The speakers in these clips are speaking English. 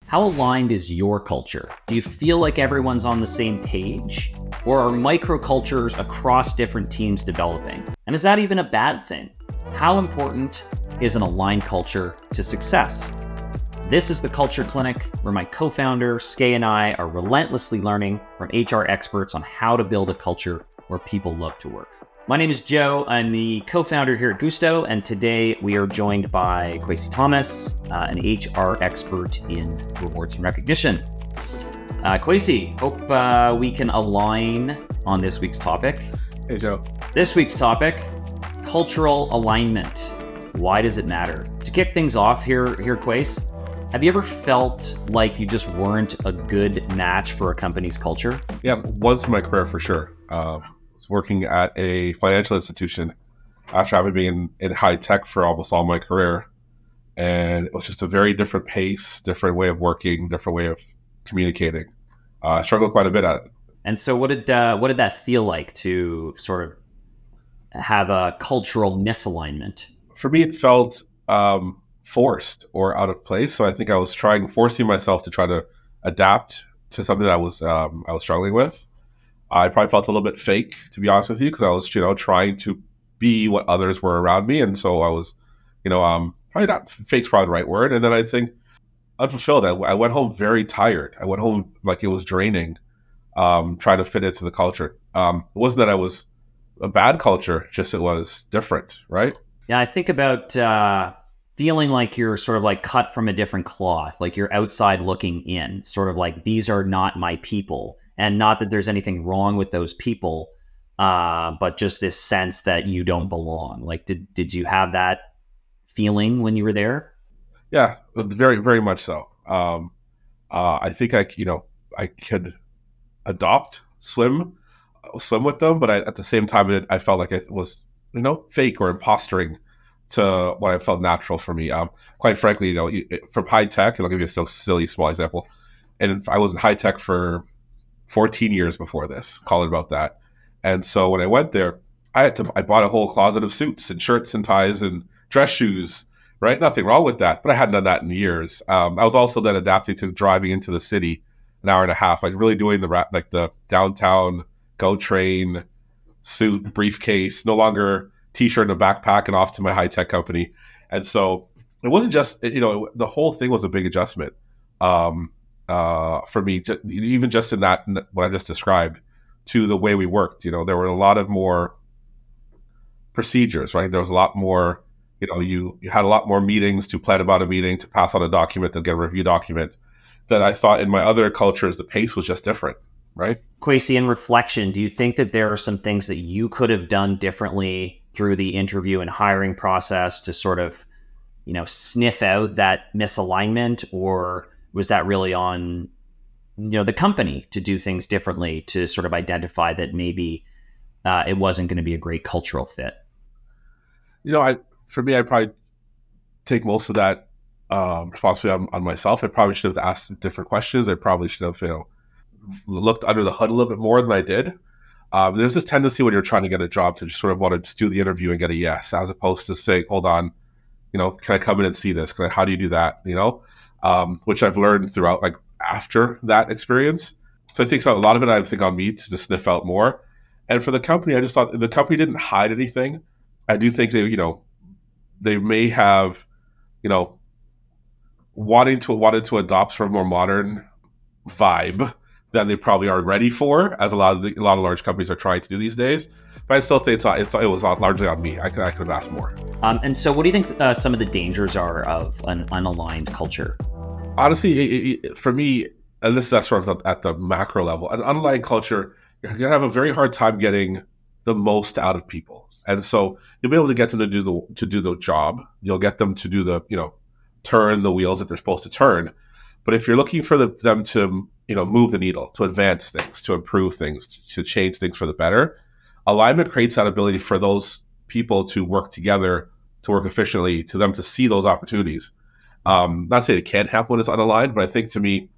How aligned is your culture? Do you feel like everyone's on the same page? Or are microcultures across different teams developing? And is that even a bad thing? How important is an aligned culture to success? This is the Culture Clinic, where my co-founder, Skay, and I are relentlessly learning from HR experts on how to build a culture where people love to work. My name is Joe. I'm the co-founder here at Guusto, and today we are joined by Kwesi Thomas, an HR expert in rewards and recognition. Kwesi, hope we can align on this week's topic. Hey, Joe. This week's topic, cultural alignment. Why does it matter? To kick things off here, Kwesi, have you ever felt like you just weren't a good match for a company's culture? Yeah, once in my career for sure. I was working at a financial institution after having been in high tech for almost all my career. And it was just a very different pace, different way of working, different way of communicating. I struggled quite a bit at it. And so what did that feel like to sort of have a cultural misalignment? For me, it felt forced or out of place. So I think I was forcing myself to try to adapt to something that I was struggling with. I probably felt a little bit fake, to be honest with you, because I was, trying to be what others were around me. And so I was, probably not fake's probably the right word. And then I'd think unfulfilled. I went home very tired. I went home like it was draining, trying to fit into the culture. It wasn't that I was a bad culture, just it was different, right? Yeah, I think about feeling like you're sort of like cut from a different cloth, like you're outside looking in, sort of like these are not my people. And not that there's anything wrong with those people, but just this sense that you don't belong. Like, did you have that feeling when you were there? Yeah, very, very much so. I think I could swim with them, but at the same time, I felt like it was, fake or imposturing to what I felt natural for me. Quite frankly, from high tech, and I'll give you a silly small example. And I was in high tech for 14 years before this, call it about that. And so when I went there, I bought a whole closet of suits and shirts and ties and dress shoes, right? Nothing wrong with that, but I hadn't done that in years. I was also then adapting to driving into the city an hour and a half, like really doing the downtown GO train, suit, briefcase, no longer t-shirt and a backpack and off to my high-tech company. And so it wasn't just, the whole thing was a big adjustment. For me, even just in that, what I just described, to the way we worked, there were a lot of more procedures, right? There was a lot more, you had a lot more meetings to plan about a meeting, to pass on a document, to get a review document, that I thought in my other cultures, the pace was just different, right? Kwesi, in reflection, do you think that there are some things that you could have done differently through the interview and hiring process to sort of, sniff out that misalignment, or was that really on, the company to do things differently to sort of identify that maybe it wasn't going to be a great cultural fit? For me, I'd probably take most of that responsibility on myself. I probably should have asked different questions. I probably should have, looked under the hood a little bit more than I did. There's this tendency when you're trying to get a job to just sort of want to just do the interview and get a yes, as opposed to saying, hold on, can I come in and see this? How do you do that? Which I've learned throughout, like after that experience. So I think a lot of it, I think on me to just sniff out more. And for the company, I just thought the company didn't hide anything. I do think they may have, wanted to adopt sort of more modern vibe than they probably are ready for, as a lot of large companies are trying to do these days. But I still think it was largely on me. I could have asked more. And so what do you think some of the dangers are of an unaligned culture? Honestly, for me, and this is sort of at the macro level, an unaligned culture, you're going to have a very hard time getting the most out of people. And so you'll be able to get them to do the job. You'll get them to do the, turn the wheels that they're supposed to turn. But if you're looking for them to, move the needle, to advance things, to improve things, to change things for the better, alignment creates that ability for those people to work together, to work efficiently, to them to see those opportunities. Not saying it can't happen when it's unaligned, but I think to me,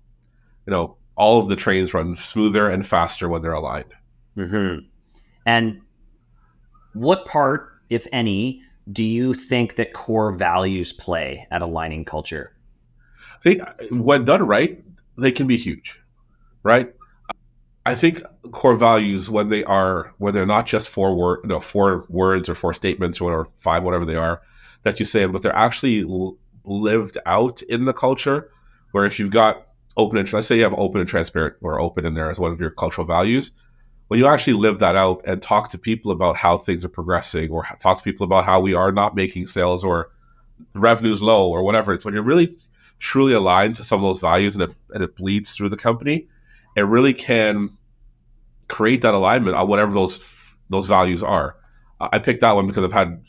all of the trains run smoother and faster when they're aligned. Mm-hmm. And what part, if any, do you think that core values play at aligning culture? I think when done right, they can be huge, right? I think core values when they're not just four words or four statements or five, whatever they are that you say, but they're actually lived out in the culture. Where if you've got open and let's say you have open and transparent or open in there as one of your cultural values, when you actually live that out and talk to people about how things are progressing, or talk to people about how we are not making sales or revenue's low or whatever, it's when you're really truly aligned to some of those values and it bleeds through the company, it really can create that alignment on whatever those values are. I picked that one because I've had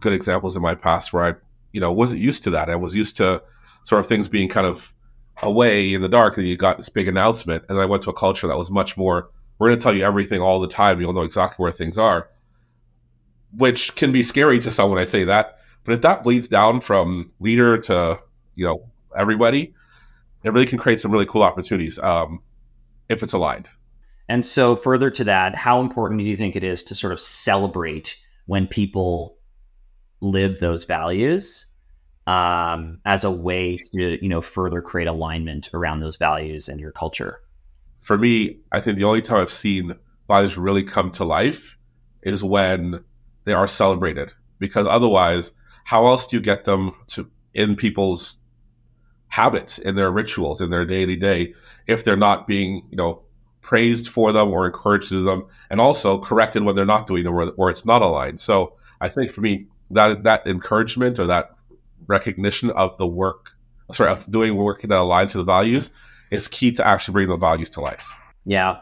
good examples in my past where I wasn't used to that. I was used to sort of things being kind of away in the dark, and you got this big announcement, and I went to a culture that was much more, we're going to tell you everything all the time. You'll know exactly where things are, which can be scary to someone. I say that, but if that bleeds down from leader to everybody, it really can create some really cool opportunities if it's aligned. And so further to that, how important do you think it is to sort of celebrate when people live those values as a way to, further create alignment around those values and your culture? For me, I think the only time I've seen values really come to life is when they are celebrated, because otherwise, how else do you get them in people's habits, in their rituals, in their day-to-day, if they're not being, praised for them or encouraged to do them, and also corrected when they're not doing them or it's not aligned. So I think for me, that encouragement or that recognition of the work, of doing work that aligns to the values is key to actually bring the values to life. Yeah.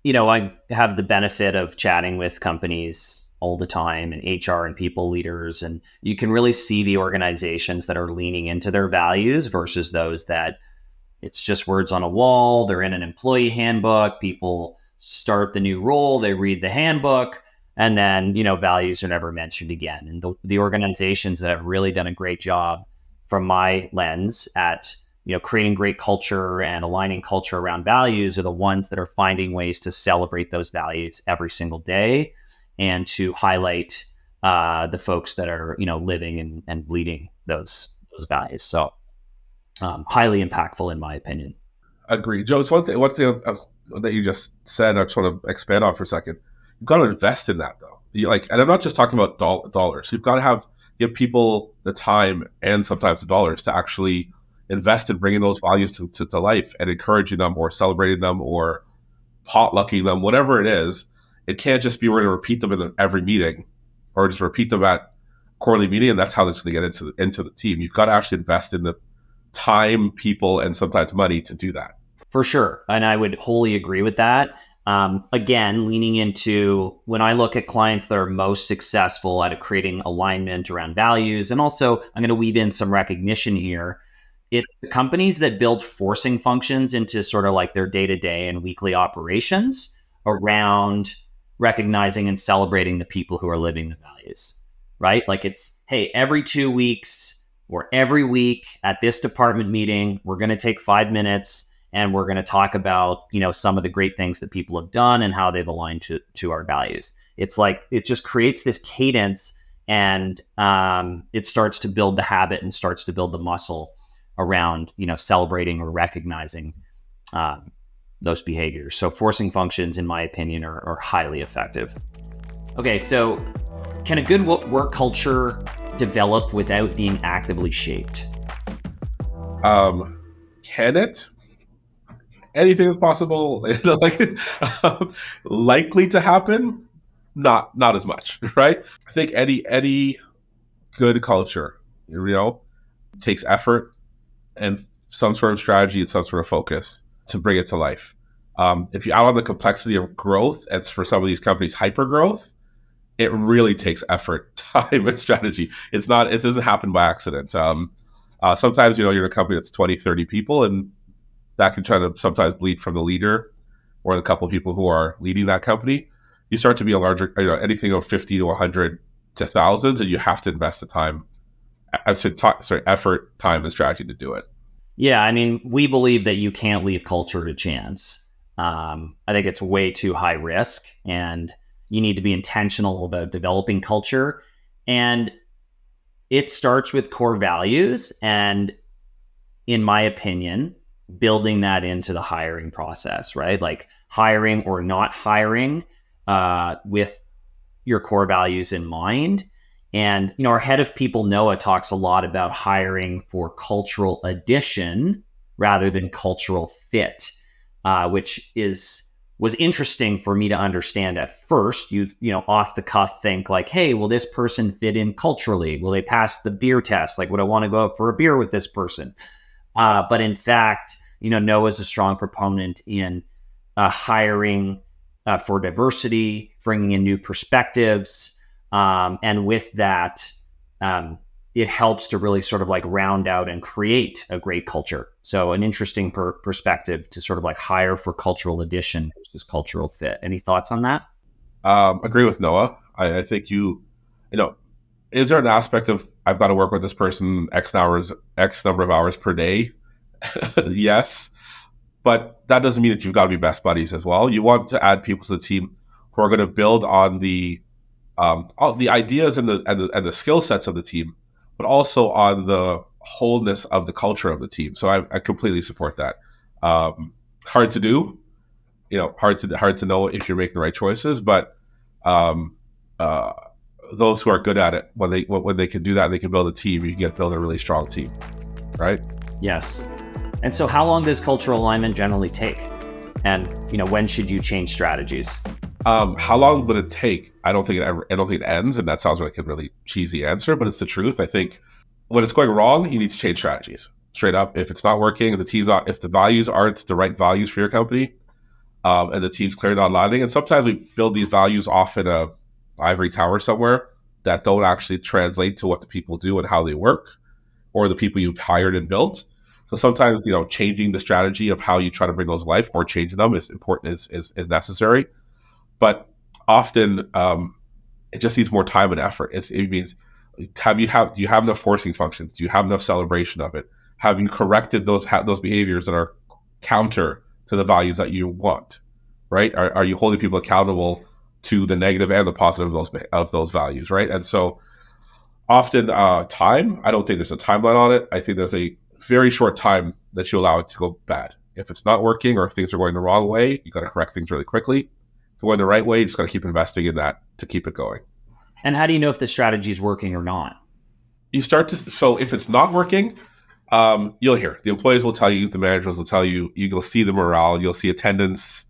I have the benefit of chatting with companies all the time, and HR and people leaders, and you can really see the organizations that are leaning into their values versus those that it's just words on a wall. They're in an employee handbook. People start the new role, they read the handbook, and then, values are never mentioned again. And the organizations that have really done a great job from my lens at, creating great culture and aligning culture around values are the ones that are finding ways to celebrate those values every single day and to highlight the folks that are, living and leading those values. So highly impactful in my opinion. Agree. Joe, it's one thing that you just said I just want to expand on for a second. You've got to invest in that though. And I'm not just talking about dollars. You've got to give people the time and sometimes the dollars to actually invest in bringing those values to life and encouraging them or celebrating them or potlucking them, whatever it is. It can't just be we're going to repeat them in every meeting or just repeat them at quarterly meeting and that's how it's going to get into the team. You've got to actually invest in the time, people, and sometimes money to do that. For sure. And I would wholly agree with that. Again, leaning into when I look at clients that are most successful at creating alignment around values, and also I'm going to weave in some recognition here. It's the companies that build forcing functions into sort of like their day-to-day and weekly operations around recognizing and celebrating the people who are living the values, right? Like it's, hey, every 2 weeks or every week at this department meeting, we're going to take 5 minutes and we're going to talk about, some of the great things that people have done and how they've aligned to our values. It's like, it just creates this cadence and it starts to build the habit and starts to build the muscle around, celebrating or recognizing those behaviors. So forcing functions, in my opinion, are highly effective. Okay, so can a good work culture develop without being actively shaped? Can it? Anything is possible. Likely to happen? Not as much, right? I think any good culture, takes effort and some sort of strategy and some sort of focus to bring it to life. If you add on the complexity of growth, it's for some of these companies hyper growth. It really takes effort, time, and strategy. It doesn't happen by accident. Sometimes, you're in a company that's 20, 30 people, and that can try to sometimes bleed from the leader or the couple of people who are leading that company. You start to be a larger, anything of 50 to 100 to thousands, and you have to invest the time, effort, time, and strategy to do it. Yeah, I mean, we believe that you can't leave culture to chance. I think it's way too high risk, and you need to be intentional about developing culture. And it starts with core values. And in my opinion, building that into the hiring process, right? Like hiring or not hiring with your core values in mind. And, our head of people, Noah, talks a lot about hiring for cultural addition rather than cultural fit, which was interesting for me to understand at first. You off the cuff think like, hey, will this person fit in culturally? Will they pass the beer test? Like, would I want to go out for a beer with this person? But in fact, Noah's a strong proponent in hiring for diversity, bringing in new perspectives. And with that, it helps to really sort of like round out and create a great culture. So an interesting perspective to sort of like hire for cultural addition versus cultural fit. Any thoughts on that? Agree with Noah. I think is there an aspect of I've got to work with this person X number of hours per day? Yes. But that doesn't mean that you've got to be best buddies as well. You want to add people to the team who are going to build on the ideas and the skill sets of the team, but also on the wholeness of the culture of the team. So I completely support that. Hard to do, hard to know if you're making the right choices, but those who are good at it, when they can do that, they can build a team. You can build a really strong team, right? Yes. And so how long does cultural alignment generally take? And, when should you change strategies? How long would it take? I don't think it ends. And that sounds like a really cheesy answer, but it's the truth. I think when it's going wrong, you need to change strategies straight up. If it's not working, if the values aren't the right values for your company, and the team's clearly not aligning, and sometimes we build these values off in a ivory tower somewhere that don't actually translate to what the people do and how they work, or the people you've hired and built. So sometimes, changing the strategy of how you try to bring those to life or changing them is important, is necessary. But often it just needs more time and effort. It means, do you have enough forcing functions? Do you have enough celebration of it? Have you corrected those behaviors that are counter to the values that you want, right? Are you holding people accountable to the negative and the positive of those values, right? And so often time, I don't think there's a timeline on it. I think there's a very short time that you allow it to go bad. If it's not working or if things are going the wrong way, you got to correct things really quickly. If it's going the right way, you just got to keep investing in that to keep it going. And how do you know if the strategy is working or not? So if it's not working, you'll hear. The employees will tell you, the managers will tell you, you'll see the morale, you'll see attendance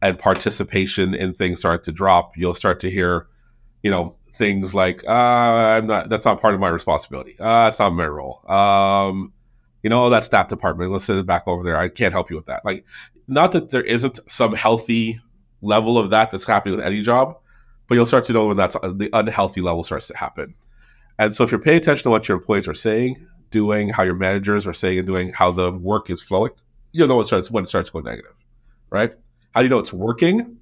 and participation in things start to drop. You'll start to hear, things like, that's not part of my responsibility. It's not my role. That staff department, let's send it back over there. I can't help you with that. Like, not that there isn't some healthy level of that's happening with any job, but you'll start to know when the unhealthy level starts to happen. And so if you're paying attention to what your employees are saying, doing, how your managers are saying and doing, how the work is flowing, you'll know when it starts going negative, right? How do you know it's working?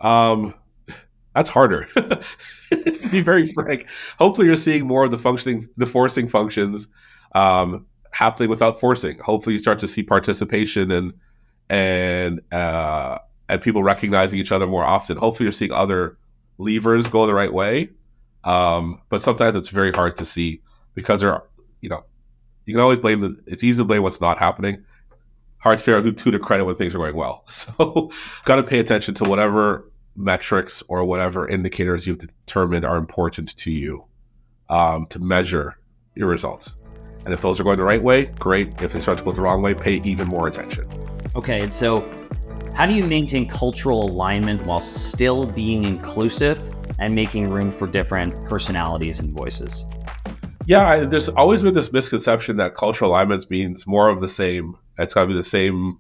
That's harder. To be very frank. Hopefully you're seeing more of the forcing functions happening without forcing. Hopefully you start to see participation and people recognizing each other more often. Hopefully you're seeing other levers go the right way. But sometimes it's very hard to see because you can always it's easy to blame what's not happening. Hard to figure out who to credit when things are going well. So got to pay attention to whatever metrics or whatever indicators you've determined are important to you to measure your results. And if those are going the right way, great. If they start to go the wrong way, pay even more attention. Okay, and so how do you maintain cultural alignment while still being inclusive and making room for different personalities and voices? Yeah, there's always been this misconception that cultural alignment means more of the same. It's got to be the same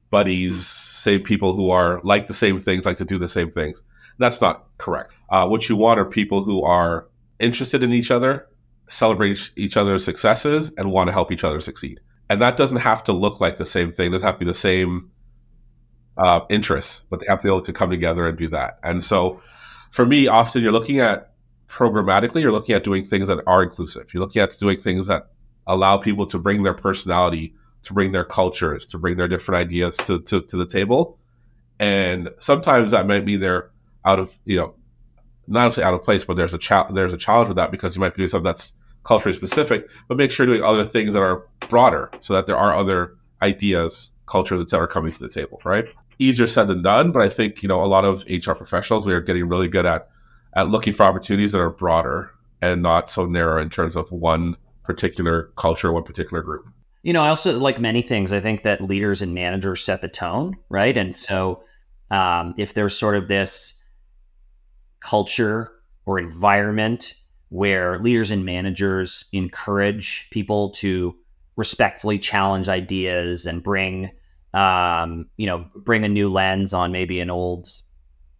buddies, same people who are like the same things, like to do the same things. That's not correct. What you want are people who are interested in each other, celebrate each other's successes, and want to help each other succeed. And that doesn't have to look like the same thing. It doesn't have to be the same interests, but they have to be able to come together and do that. And so for me, often you're looking at programmatically, you're looking at doing things that are inclusive. You're looking at doing things that allow people to bring their personality, to bring their cultures, to bring their different ideas to the table. And sometimes that might be they're out of, not only out of place, but there's a challenge with that because you might be doing something that's culturally specific, but make sure you're doing other things that are broader so that there are other ideas, cultures, etc. coming to the table, right? Easier said than done, but I think, a lot of HR professionals, we are getting really good at looking for opportunities that are broader and not so narrow in terms of one particular culture, one particular group. I also, like many things, I think that leaders and managers set the tone, right? And so if there's sort of this culture or environment where leaders and managers encourage people to respectfully challenge ideas and bring a new lens on maybe an old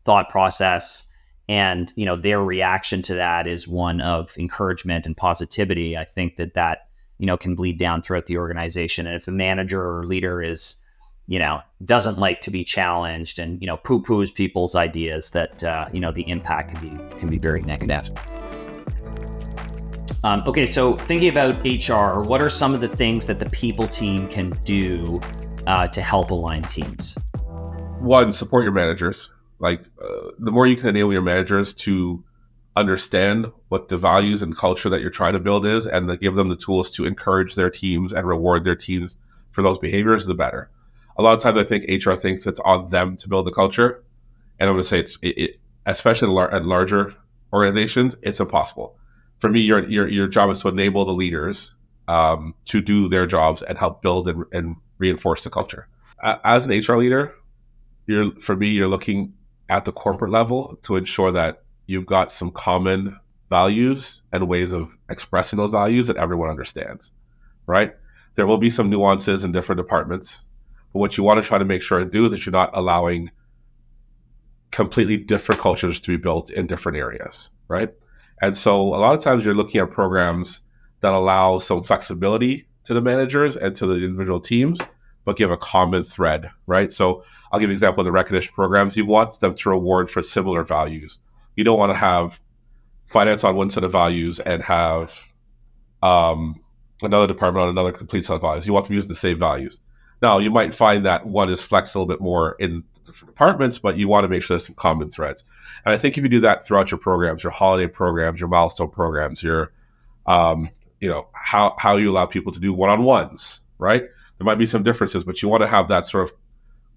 thought process, and their reaction to that is one of encouragement and positivity, I think that can bleed down throughout the organization. And if the manager or leader is doesn't like to be challenged and poo-poos people's ideas, that the impact can be very negative. Okay, so thinking about HR, what are some of the things that the people team can do to help align teams? One, support your managers. The more you can enable your managers to understand what the values and culture that you're trying to build is, and give them the tools to encourage their teams and reward their teams for those behaviors, the better. A lot of times I think HR thinks it's on them to build the culture. And I'm going to say especially at larger organizations, it's impossible. For me, your job is to enable the leaders to do their jobs and help build and reinforce the culture. As an HR leader, you're looking at the corporate level to ensure that you've got some common values and ways of expressing those values that everyone understands, right? There will be some nuances in different departments, but what you want to try to make sure and do is that you're not allowing completely different cultures to be built in different areas, right? And so a lot of times you're looking at programs that allow some flexibility to the managers and to the individual teams, but give a common thread, right? So I'll give an example of the recognition programs. You want them to reward for similar values. You don't want to have finance on one set of values and have another department on another complete set of values. You want them using the same values. Now, you might find that one is flexed a little bit more in different departments, but you want to make sure there's some common threads. And I think if you do that throughout your programs, your holiday programs, your milestone programs, your, how you allow people to do one-on-ones, right? There might be some differences, but you want to have that sort of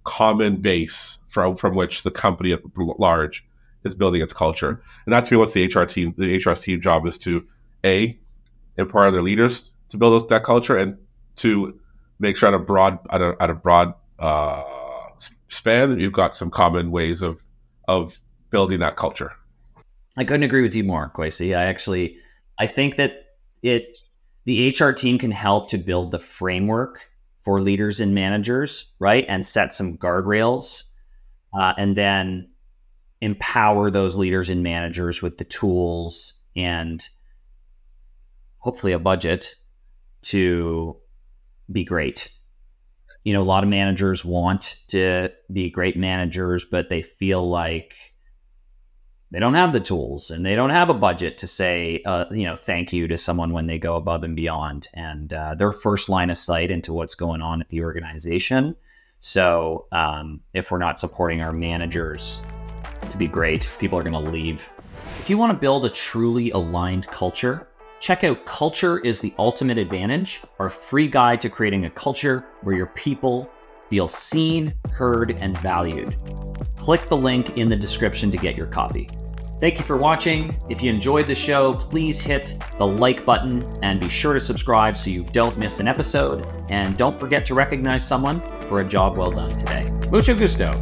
common base from which the company at large is building its culture. And that's what the HR team job is to, A, empower their leaders to build that culture, and to make sure at a broad span that you've got some common ways of building that culture. I couldn't agree with you more, Kwesi. I think that the HR team can help to build the framework for leaders and managers, right? And set some guardrails, and then empower those leaders and managers with the tools and hopefully a budget to be great. A lot of managers want to be great managers, but they feel like they don't have the tools and they don't have a budget to say, thank you to someone when they go above and beyond. And their first line of sight into what's going on at the organization. So if we're not supporting our managers to be great, people are going to leave. If you want to build a truly aligned culture, check out Culture is the Ultimate Advantage, our free guide to creating a culture where your people feel seen, heard, and valued. Click the link in the description to get your copy. Thank you for watching. If you enjoyed the show, please hit the like button and be sure to subscribe so you don't miss an episode. And don't forget to recognize someone for a job well done today. Mucho gusto.